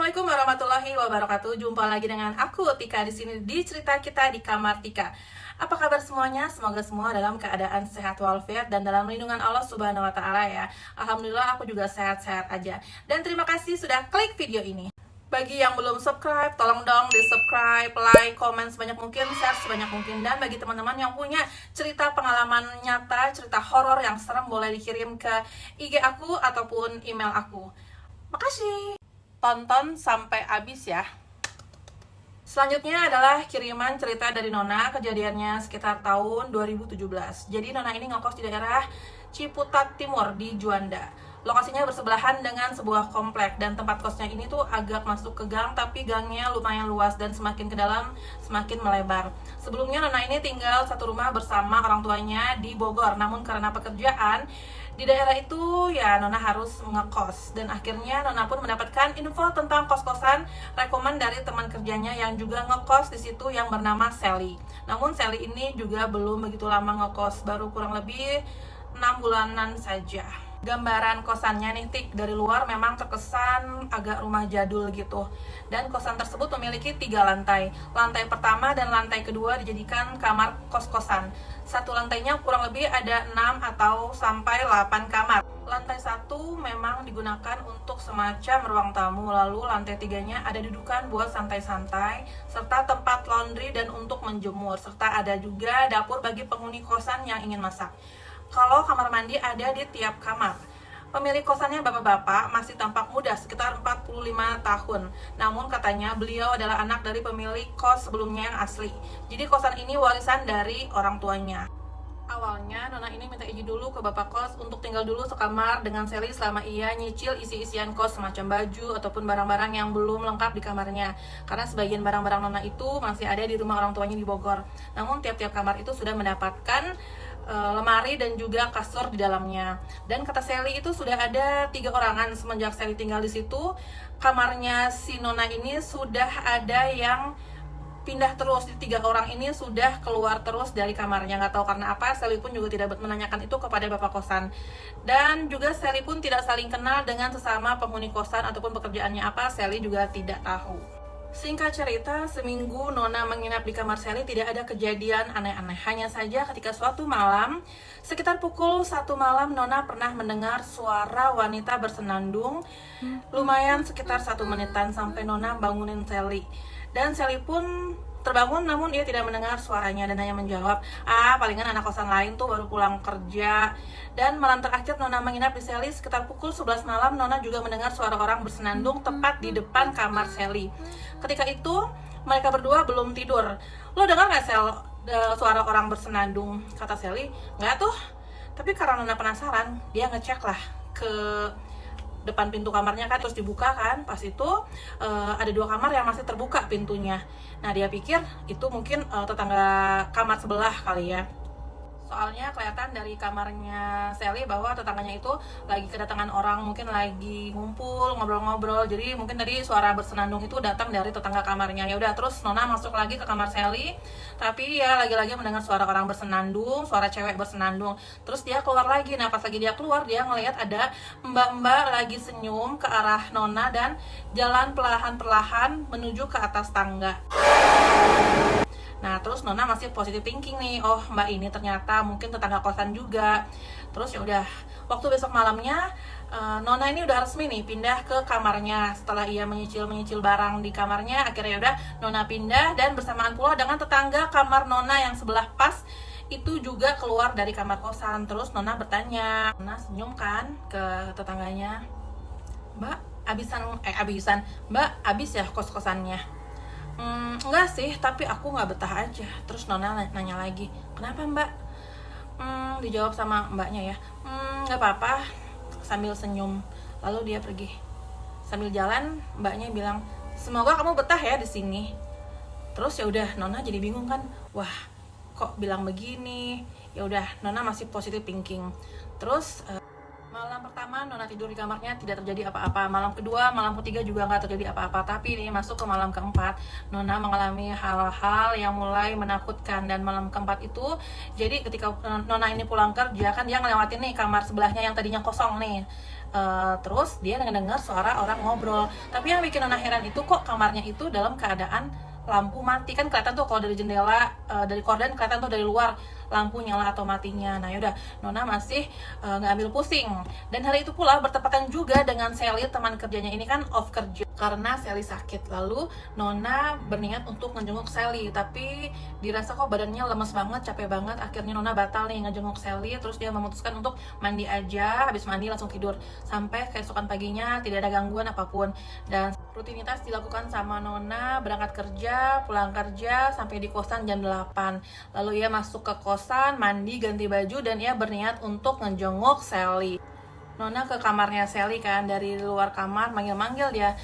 Assalamualaikum warahmatullahi wabarakatuh. Jumpa lagi dengan aku Tika di sini di cerita kita di kamar Tika. Apa kabar semuanya? Semoga semua dalam keadaan sehat walafiat dan dalam lindungan Allah Subhanahu wa taala ya. Alhamdulillah aku juga sehat-sehat aja. Dan terima kasih sudah klik video ini. Bagi yang belum subscribe, tolong dong di subscribe, like, komen sebanyak mungkin, share sebanyak mungkin. Dan bagi teman-teman yang punya cerita pengalaman nyata, cerita horor yang serem, boleh dikirim ke IG aku ataupun email aku. Makasih. Tonton sampai habis ya. Selanjutnya adalah kiriman cerita dari Nona, kejadiannya sekitar tahun 2017. Jadi Nona ini ngekos di daerah Ciputat Timur di Juanda. Lokasinya bersebelahan dengan sebuah komplek dan tempat kosnya ini tuh agak masuk ke gang, tapi gangnya lumayan luas dan semakin ke dalam semakin melebar. Sebelumnya Nona ini tinggal satu rumah bersama orang tuanya di Bogor, namun karena pekerjaan di daerah itu ya Nona harus ngekos, dan akhirnya Nona pun mendapatkan info tentang kos-kosan rekomen dari teman kerjanya yang juga ngekos di situ yang bernama Sally. Namun Sally ini juga belum begitu lama ngekos, baru kurang lebih 6 bulanan saja. Gambaran kosannya nih Tik, dari luar memang terkesan agak rumah jadul gitu. Dan kosan tersebut memiliki 3 lantai. Lantai pertama dan lantai kedua dijadikan kamar kos-kosan. Satu lantainya kurang lebih ada 6 atau sampai 8 kamar. Lantai 1 memang digunakan untuk semacam ruang tamu. Lalu lantai 3-nya ada dudukan buat santai-santai, serta tempat laundry dan untuk menjemur. Serta ada juga dapur bagi penghuni kosan yang ingin masak. Kalau kamar mandi ada di tiap kamar. Pemilik kosannya bapak-bapak, masih tampak muda, sekitar 45 tahun. Namun katanya beliau adalah anak dari pemilik kos sebelumnya yang asli. Jadi kosan ini warisan dari orang tuanya. Awalnya Nona ini minta izin dulu ke bapak kos untuk tinggal dulu sekamar dengan Sally selama ia nyicil isi-isian kos semacam baju ataupun barang-barang yang belum lengkap di kamarnya. Karena sebagian barang-barang Nona itu masih ada di rumah orang tuanya di Bogor. Namun tiap-tiap kamar itu sudah mendapatkan lemari dan juga kasur di dalamnya. Dan kata Sally itu sudah ada 3 orangan semenjak Sally tinggal di situ. Kamarnya si Nona ini sudah ada yang pindah terus, 3 orang ini sudah keluar terus dari kamarnya. Nggak tahu karena apa, Sally pun juga tidak menanyakan itu kepada bapak kosan. Dan juga Sally pun tidak saling kenal dengan sesama penghuni kosan ataupun pekerjaannya apa, Sally juga tidak tahu. Singkat cerita, seminggu Nona menginap di kamar Sally tidak ada kejadian aneh-aneh. Hanya saja ketika suatu malam, sekitar pukul 1 malam, Nona pernah mendengar suara wanita bersenandung. Lumayan sekitar 1 menitan sampai Nona bangunin Sally. Dan Sally pun terbangun, namun ia tidak mendengar suaranya dan hanya menjawab, palingan anak kosan lain tuh baru pulang kerja. Dan malam terakhir Nona menginap di Sally sekitar pukul 11 malam, Nona juga mendengar suara orang bersenandung tepat di depan kamar Sally. Ketika itu mereka berdua belum tidur. Lo dengar gak suara orang bersenandung? Kata Sally, nggak tuh. Tapi karena Nona penasaran, dia ngecek lah ke depan pintu kamarnya kan, terus dibuka kan, pas itu ada 2 kamar yang masih terbuka pintunya. Nah dia pikir itu mungkin tetangga kamar sebelah kali ya. Soalnya kelihatan dari kamarnya Sally bahwa tetangganya itu lagi kedatangan orang, mungkin lagi ngumpul, ngobrol-ngobrol. Jadi mungkin tadi suara bersenandung itu datang dari tetangga kamarnya. Ya udah, terus Nona masuk lagi ke kamar Sally. Tapi ya lagi-lagi mendengar suara orang bersenandung, suara cewek bersenandung. Terus dia keluar lagi. Nah, pas lagi dia keluar, dia ngelihat ada mbak-mbak lagi senyum ke arah Nona dan jalan perlahan-perlahan menuju ke atas tangga. Nah terus Nona masih positive thinking nih, oh mbak ini ternyata mungkin tetangga kosan juga. Terus ya udah, waktu besok malamnya Nona ini udah resmi nih pindah ke kamarnya. Setelah ia menyicil barang di kamarnya, akhirnya udah Nona pindah, dan bersamaan pula dengan tetangga kamar Nona yang sebelah pas itu juga keluar dari kamar kosan. Terus Nona bertanya, Nona senyum kan ke tetangganya, mbak mbak abis ya kos-kosannya? Enggak sih, tapi aku nggak betah aja. Terus Nona nanya lagi, kenapa mbak? Dijawab sama mbaknya ya, nggak apa-apa, sambil senyum. Lalu dia pergi. Sambil jalan, mbaknya bilang, semoga kamu betah ya di sini. Terus ya udah, Nona jadi bingung kan, wah kok bilang begini. Ya udah, Nona masih positive thinking. Terus malam pertama Nona tidur di kamarnya, tidak terjadi apa-apa. Malam kedua, malam ketiga juga nggak terjadi apa-apa. Tapi ini masuk ke malam keempat, Nona mengalami hal-hal yang mulai menakutkan. Dan malam keempat itu, jadi ketika Nona ini pulang kerja kan, dia ngelewatin nih kamar sebelahnya yang tadinya kosong nih. Terus dia dengar suara orang ngobrol. Tapi yang bikin Nona heran itu kok kamarnya itu dalam keadaan lampu mati. Kan kelihatan tuh kalau dari jendela, dari korden kelihatan tuh dari luar lampu nyala atau matinya. Nah yaudah, Nona masih nggak ambil pusing. Dan hari itu pula bertepatan juga dengan Sally, teman kerjanya ini kan off kerja karena Sally sakit. Lalu Nona berniat untuk ngejenguk Sally, tapi dirasa kok badannya lemes banget, capek banget. Akhirnya Nona batal nih ngejenguk Sally. Terus dia memutuskan untuk mandi aja, habis mandi langsung tidur sampai keesokan paginya tidak ada gangguan apapun. Dan rutinitas dilakukan sama Nona, berangkat kerja, pulang kerja, sampai di kosan jam 8. Lalu ia masuk ke kosan, mandi, ganti baju, dan ia berniat untuk ngejenguk Sally. Nona ke kamarnya Sally kan, dari luar kamar manggil-manggil dia,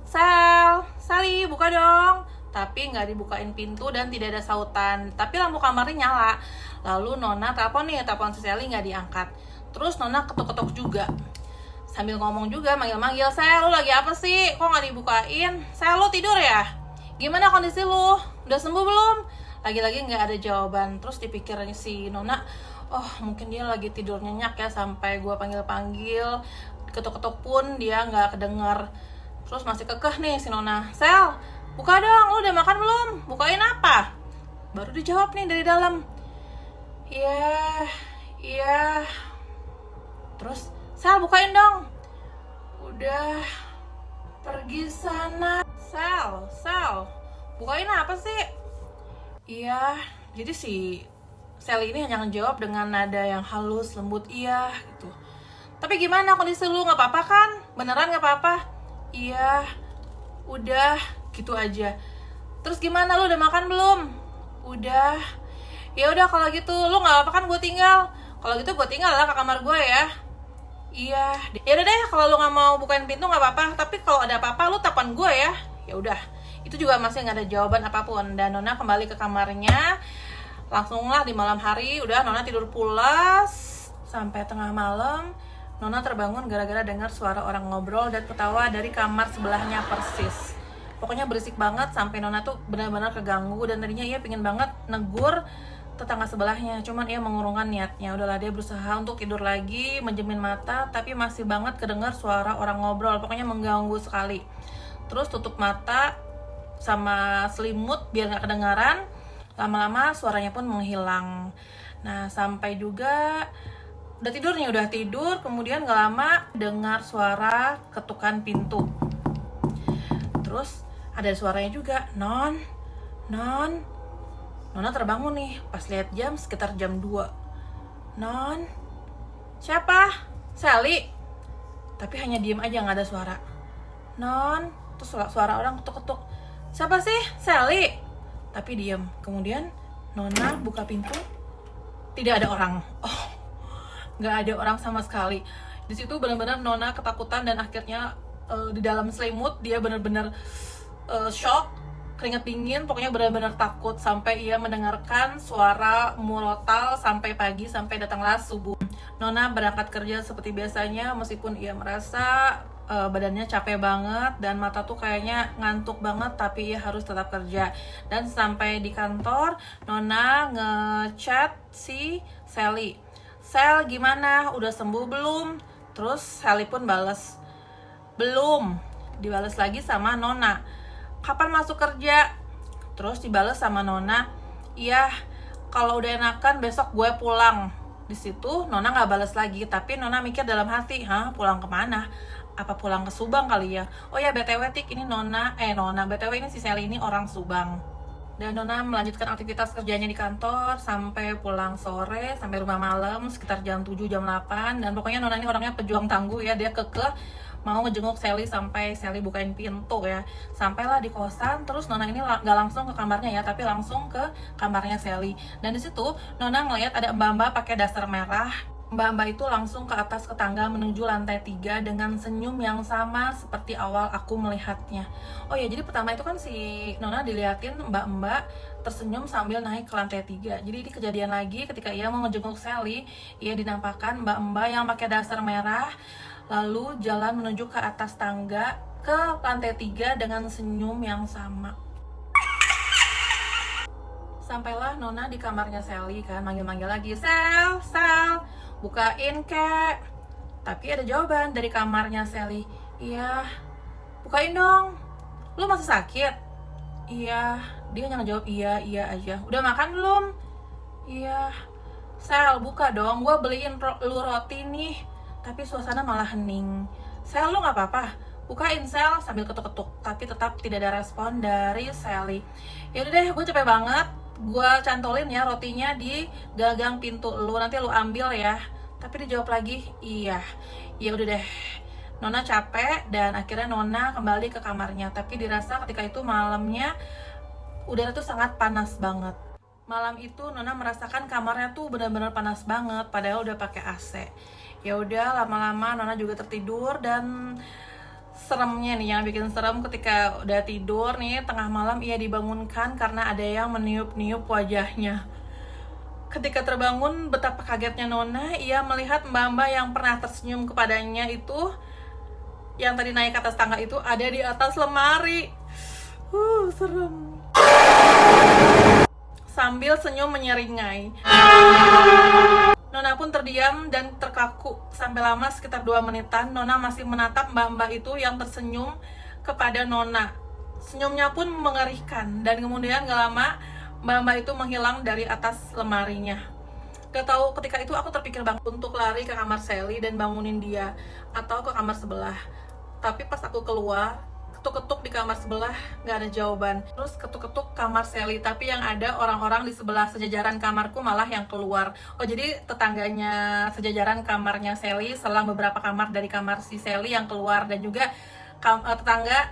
Sally, buka dong. Tapi nggak dibukain pintu dan tidak ada sautan, tapi lampu kamarnya nyala. Lalu Nona telepon si Sally nggak diangkat. Terus Nona ketuk-ketuk juga, sambil ngomong juga, manggil-manggil, Sel, lu lagi apa sih? Kok nggak dibukain? Sel, lu tidur ya? Gimana kondisi lu? Udah sembuh belum? Lagi-lagi nggak ada jawaban. Terus dipikirnya si Nona, oh mungkin dia lagi tidur nyenyak ya, sampai gue panggil-panggil, ketuk-ketuk pun dia nggak kedengar. Terus masih kekeh nih si Nona, Sel, buka dong, lu udah makan belum? Bukain apa? Baru dijawab nih dari dalam, iya. Terus, Sel, bukain dong. Udah, pergi sana. Sel, bukain apa sih? Iya, jadi si Sally ini hanya ngejawab dengan nada yang halus, lembut, iya gitu. Tapi gimana kondisi lu, nggak apa-apa kan? Beneran nggak apa-apa? Iya, udah, gitu aja. Terus gimana, lu udah makan belum? Udah. Ya udah kalau gitu, lu nggak apa-apa kan gue tinggal? Kalau gitu gue tinggal lah ke kamar gue ya. Iya. Ya udah deh, kalau lu nggak mau bukain pintu nggak apa-apa. Tapi kalau ada apa-apa lu telepon gue ya. Ya udah. Itu juga masih nggak ada jawaban apapun. Dan Nona kembali ke kamarnya. Langsunglah di malam hari, udah Nona tidur pulas sampai tengah malam. Nona terbangun gara-gara dengar suara orang ngobrol dan ketawa dari kamar sebelahnya persis. Pokoknya berisik banget sampai Nona tuh benar-benar keganggu, dan tadinya ia pingin banget negur tetangga sebelahnya, cuman ia mengurungkan niatnya. Udahlah, dia berusaha untuk tidur lagi, menjemin mata, tapi masih banget kedengar suara orang ngobrol. Pokoknya mengganggu sekali. Terus tutup mata sama selimut biar nggak kedengaran. Lama-lama suaranya pun menghilang. Nah, sampai juga udah tidur, kemudian gak lama dengar suara ketukan pintu. Terus ada suaranya juga, Non. Nona terbangun nih, pas lihat jam sekitar jam 2. Non, siapa? Sally. Tapi hanya diem aja, gak ada suara. Non, terus suara orang ketuk-ketuk, siapa sih? Sally. Tapi diem. Kemudian Nona buka pintu, tidak ada orang. Oh, nggak ada orang sama sekali. Di situ benar-benar Nona ketakutan, dan akhirnya di dalam selimut dia benar-benar shock, keringat dingin, pokoknya benar-benar takut sampai ia mendengarkan suara murotal sampai pagi, sampai datanglah subuh. Nona berangkat kerja seperti biasanya, meskipun ia merasa badannya capek banget dan mata tuh kayaknya ngantuk banget, tapi ia harus tetap kerja. Dan sampai di kantor, Nona ngechat si Sally, Sel, gimana? Udah sembuh belum? Terus Sally pun balas, belum. Dibalas lagi sama Nona, kapan masuk kerja? Terus dibalas sama Nona, iya, kalau udah enakan besok gue pulang. Di situ Nona nggak balas lagi, tapi Nona mikir dalam hati, pulang kemana? Apa pulang ke Subang kali ya? Oh ya, BTW Tik, ini BTW ini si Sally ini orang Subang. Dan Nona melanjutkan aktivitas kerjanya di kantor sampai pulang sore, sampai rumah malam sekitar jam 7, jam 8. Dan pokoknya Nona ini orangnya pejuang tangguh ya, dia kekeh mau ngejenguk Sally sampai Sally bukain pintu ya. Sampailah di kosan, terus Nona ini gak langsung ke kamarnya ya, tapi langsung ke kamarnya Sally. Dan di situ Nona ngeliat ada mbak-mbak pakai daster merah. Mbak-mbak itu langsung ke atas ke tangga menuju lantai 3 dengan senyum yang sama seperti awal aku melihatnya. Oh ya, jadi pertama itu kan si Nona diliatin mbak-mbak tersenyum sambil naik ke lantai 3. Jadi ini kejadian lagi ketika ia mau ngejenguk Sally, ia dinampakkan mbak-mbak yang pakai daster merah lalu jalan menuju ke atas tangga ke lantai 3 dengan senyum yang sama. Sampailah Nona di kamarnya Sally kan, manggil-manggil lagi, Sel, bukain kek. Tapi ada jawaban dari kamarnya Sally. Iya, bukain dong. Lu masih sakit? Iya. Dia hanya ngejawab iya aja. Udah makan belum? Iya. Sel, buka dong, gue beliin lu roti nih. Tapi suasana malah hening. Sel, lu gak apa-apa? Bukain Sel, sambil ketuk-ketuk. Tapi tetap tidak ada respon dari Sally. Yaudah deh, gue capek banget. Gue cantolin ya rotinya di gagang pintu lu. Nanti lu ambil ya. Tapi dijawab lagi, iya. Ya udah deh. Nona capek dan akhirnya Nona kembali ke kamarnya. Tapi dirasa ketika itu malamnya udara tuh sangat panas banget. Malam itu Nona merasakan kamarnya tuh benar-benar panas banget, padahal udah pakai AC. Ya udah, lama-lama Nona juga tertidur. Dan seremnya nih, yang bikin serem ketika udah tidur nih, tengah malam ia dibangunkan karena ada yang meniup-niup wajahnya. Ketika terbangun, betapa kagetnya Nona, ia melihat mbak-mbak yang pernah tersenyum kepadanya itu, yang tadi naik ke atas tangga itu, ada di atas lemari. Serem. Sambil senyum menyeringai. Nona pun terdiam dan terkaku. Sampai lama sekitar 2 menitan, Nona masih menatap mbak-mbak itu yang tersenyum kepada Nona. Senyumnya pun mengerikan, dan kemudian gak lama mbak-mbak itu menghilang dari atas lemarinya. Gak tahu, ketika itu aku terpikir banget untuk lari ke kamar Sally dan bangunin dia, atau ke kamar sebelah. Tapi pas aku keluar, ketuk-ketuk di kamar sebelah, gak ada jawaban. Terus ketuk-ketuk kamar Sally, tapi yang ada orang-orang di sebelah sejajaran kamarku malah yang keluar. Oh, jadi tetangganya sejajaran kamarnya Sally, selang beberapa kamar dari kamar si Sally yang keluar, dan juga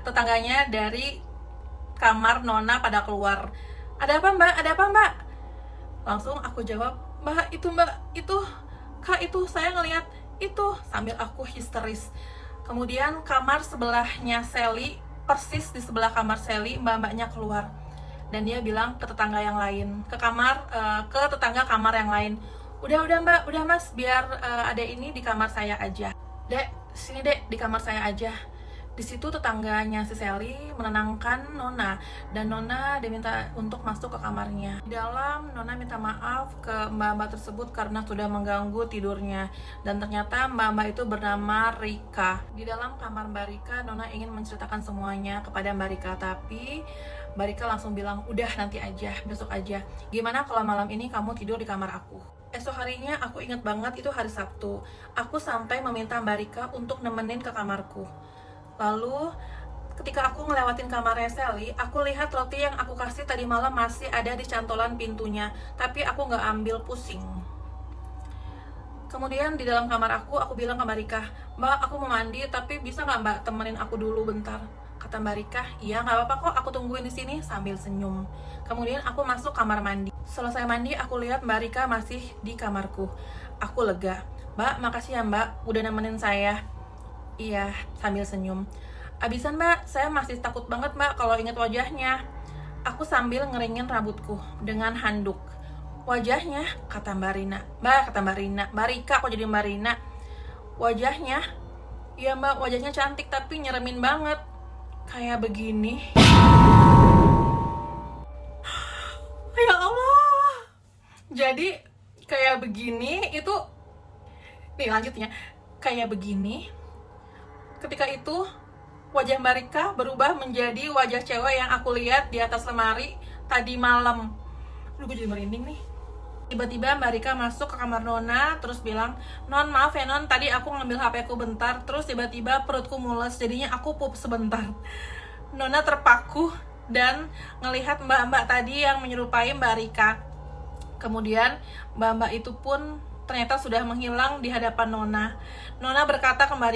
tetangganya dari kamar Nona pada keluar. Ada apa mbak? Ada apa mbak? Langsung aku jawab, mbak, itu kak, itu saya ngelihat itu, sambil aku histeris. Kemudian kamar sebelahnya Sally, persis di sebelah kamar Sally, mbak-mbaknya keluar. Dan dia bilang ke tetangga yang lain, ke tetangga kamar yang lain, udah mbak, udah mas, biar ada ini di kamar saya aja. Dek, sini dek, di kamar saya aja. Di situ tetangganya si Sally menenangkan Nona, dan Nona diminta untuk masuk ke kamarnya. Di dalam, Nona minta maaf ke mbak-mbak tersebut karena sudah mengganggu tidurnya, dan ternyata mbak-mbak itu bernama Rika. Di dalam kamar Mbak Rika, Nona ingin menceritakan semuanya kepada Mbak Rika, tapi Mbak Rika langsung bilang, udah nanti aja, besok aja. Gimana kalau malam ini kamu tidur di kamar aku? Esok harinya aku ingat banget, itu hari Sabtu. Aku sampai meminta Mbak Rika untuk nemenin ke kamarku. Lalu ketika aku ngelewatin kamarnya Sally, aku lihat roti yang aku kasih tadi malam masih ada di cantolan pintunya, tapi aku nggak ambil pusing. Kemudian di dalam kamar aku bilang ke Mbak Rika, mbak, aku mau mandi, tapi bisa nggak mbak temenin aku dulu bentar? Kata Mbak Rika, iya nggak apa-apa kok, aku tungguin di sini, sambil senyum. Kemudian aku masuk kamar mandi. Selesai mandi, aku lihat Mbak Rika masih di kamarku. Aku lega. Mbak, makasih ya mbak, udah nemenin saya. Iya, sambil senyum. Abisan mbak, saya masih takut banget mbak kalau ingat wajahnya. Aku sambil ngeringin rambutku dengan handuk. Wajahnya, kata Mbak Rina. Mbak Rika, kok jadi Mbak Rina? Wajahnya? Iya mbak, wajahnya cantik tapi nyeremin banget. Kayak begini. Ya Allah. Jadi kayak begini itu. Nih lanjutnya. Kayak begini. Ketika itu, wajah Mbak Rika berubah menjadi wajah cewek yang aku lihat di atas lemari tadi malam. Aduh, gue jadi merinding nih. Tiba-tiba Mbak Rika masuk ke kamar Nona, terus bilang, Non, maaf ya Non, tadi aku ngambil HP-ku bentar, terus tiba-tiba perutku mules, jadinya aku pup sebentar. Nona terpaku dan ngelihat mbak-mbak tadi yang menyerupai Mbak Rika. Kemudian mbak-mbak itu pun ternyata sudah menghilang di hadapan Nona. Nona berkata ke Mbak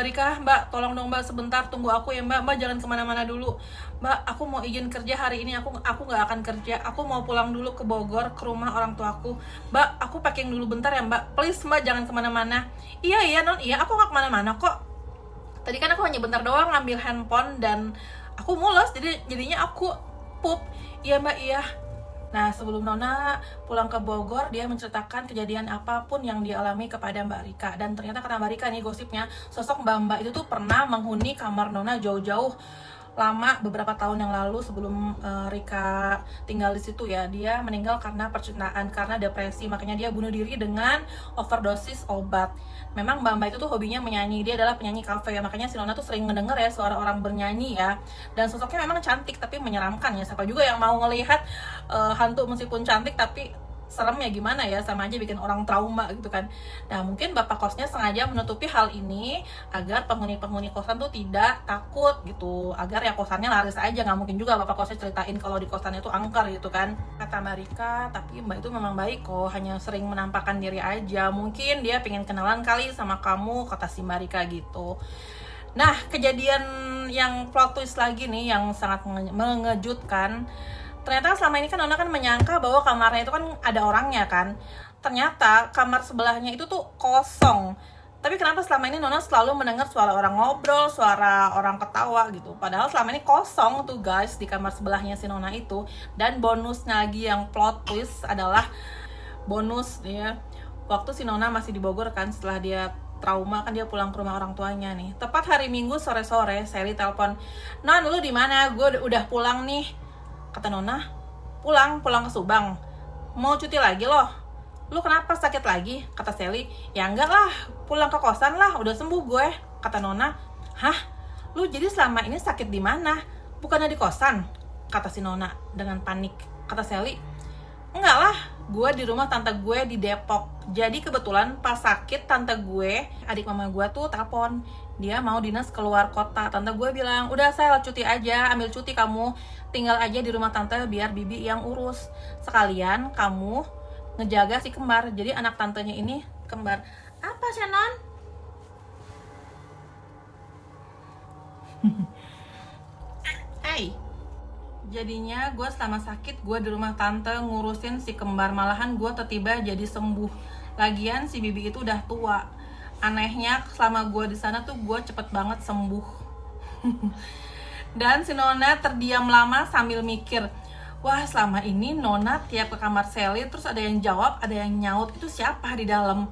Rika, mbak, tolong dong mbak sebentar, tunggu aku ya mbak jangan kemana-mana dulu. Mbak, aku mau izin kerja hari ini, aku nggak akan kerja, aku mau pulang dulu ke Bogor, ke rumah orang tuaku. Mbak, aku packing dulu bentar ya mbak, please mbak jangan kemana-mana. Iya Non, iya aku nggak kemana-mana kok. Tadi kan aku hanya bentar doang ngambil handphone dan aku mules, jadinya aku pup. Iya mbak, iya. Nah, sebelum Nona pulang ke Bogor, dia menceritakan kejadian apapun yang dia alami kepada Mbak Rika. Dan ternyata kata Mbak Rika nih gosipnya, sosok mbak-mbak itu tuh pernah menghuni kamar Nona jauh-jauh lama, beberapa tahun yang lalu sebelum Rika tinggal di situ ya, dia meninggal karena percintaan, karena depresi, makanya dia bunuh diri dengan overdosis obat. Memang Mbak itu tuh hobinya menyanyi, dia adalah penyanyi kafe ya, makanya si Nona tuh sering mendengar ya suara orang bernyanyi ya, dan sosoknya memang cantik tapi menyeramkan ya. Siapa juga yang mau ngelihat hantu meskipun cantik tapi serem ya, gimana ya, sama aja bikin orang trauma gitu kan. Nah mungkin bapak kosnya sengaja menutupi hal ini agar penghuni-penghuni kosan tuh tidak takut gitu, agar ya kosannya laris aja. Nggak mungkin juga bapak kosnya ceritain kalau di kosannya tuh angker gitu kan, kata Mbak Rika. Tapi Mbak itu memang baik kok, hanya sering menampakkan diri aja, mungkin dia pengen kenalan kali sama kamu, kata si Mbak Rika gitu. Nah kejadian yang plot twist lagi nih yang sangat mengejutkan. Ternyata selama ini kan Nona kan menyangka bahwa kamarnya itu kan ada orangnya kan. Ternyata kamar sebelahnya itu tuh kosong. Tapi kenapa selama ini Nona selalu mendengar suara orang ngobrol, suara orang ketawa gitu. Padahal selama ini kosong tuh guys di kamar sebelahnya si Nona itu. Dan bonusnya lagi yang plot twist adalah bonus ya. Waktu si Nona masih di Bogor kan, setelah dia trauma kan dia pulang ke rumah orang tuanya nih. Tepat hari Minggu sore-sore, Sally telepon, "Non, lu di mana? Gue udah pulang nih." Kata Nona, pulang ke Subang. Mau cuti lagi loh. Lu kenapa, sakit lagi? Kata Sally. Ya enggak lah, pulang ke kosan lah, udah sembuh gue. Kata Nona. Hah? Lu jadi selama ini sakit di mana? Bukannya di kosan? Kata si Nona dengan panik. Kata Sally, enggak lah, gue di rumah tante gue di Depok. Jadi kebetulan pas sakit tante gue, adik mama gue tuh telepon, dia mau dinas keluar kota. Tante gue bilang, udah saya cuti aja, ambil cuti kamu, tinggal aja di rumah tante biar bibi yang urus. Sekalian kamu ngejaga si kembar. Jadi anak tantenya ini kembar. Apa Shannon? Hey, jadinya gue selama sakit gue di rumah tante ngurusin si kembar, malahan gue tiba-tiba jadi sembuh. Lagian si bibi itu udah tua. Anehnya selama gue di sana tuh gue cepet banget sembuh. Dan si Nona terdiam lama sambil mikir, wah selama ini Nona tiap ke kamar Sally terus ada yang jawab, ada yang nyaut, itu siapa di dalam?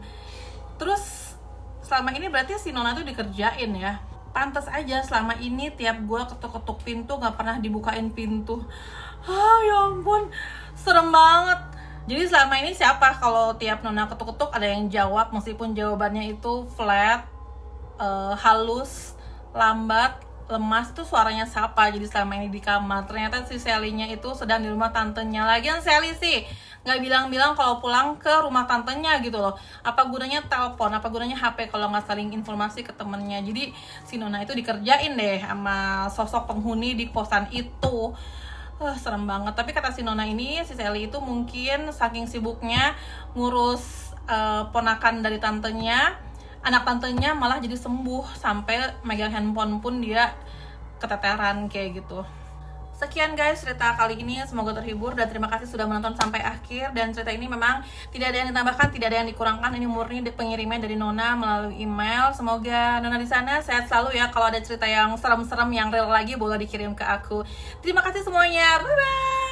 Terus selama ini berarti si Nona tuh dikerjain ya. Pantas aja selama ini tiap gue ketuk-ketuk pintu gak pernah dibukain pintu. Ya ampun, serem banget. Jadi selama ini siapa kalau tiap Nona ketuk-ketuk ada yang jawab, meskipun jawabannya itu flat, halus, lambat, lemas, itu suaranya siapa? Jadi selama ini di kamar. Ternyata si Sally-nya itu sedang di rumah tantenya. Lagian Sally sih nggak bilang-bilang kalau pulang ke rumah tantenya gitu loh. Apa gunanya telepon, apa gunanya HP kalau nggak saling informasi ke temennya. Jadi si Nona itu dikerjain deh sama sosok penghuni di kosan itu. Serem banget. Tapi kata si Nona ini, si Sally itu mungkin saking sibuknya ngurus ponakan dari tantenya, anak tantenya malah jadi sembuh, sampai megang handphone pun dia keteteran kayak gitu. Sekian guys cerita kali ini, semoga terhibur dan terima kasih sudah menonton sampai akhir. Dan cerita ini memang tidak ada yang ditambahkan, tidak ada yang dikurangkan, ini murni pengiriman dari Nona melalui email. Semoga Nona di sana sehat selalu ya. Kalau ada cerita yang serem-serem yang real lagi boleh dikirim ke aku. Terima kasih semuanya, bye bye.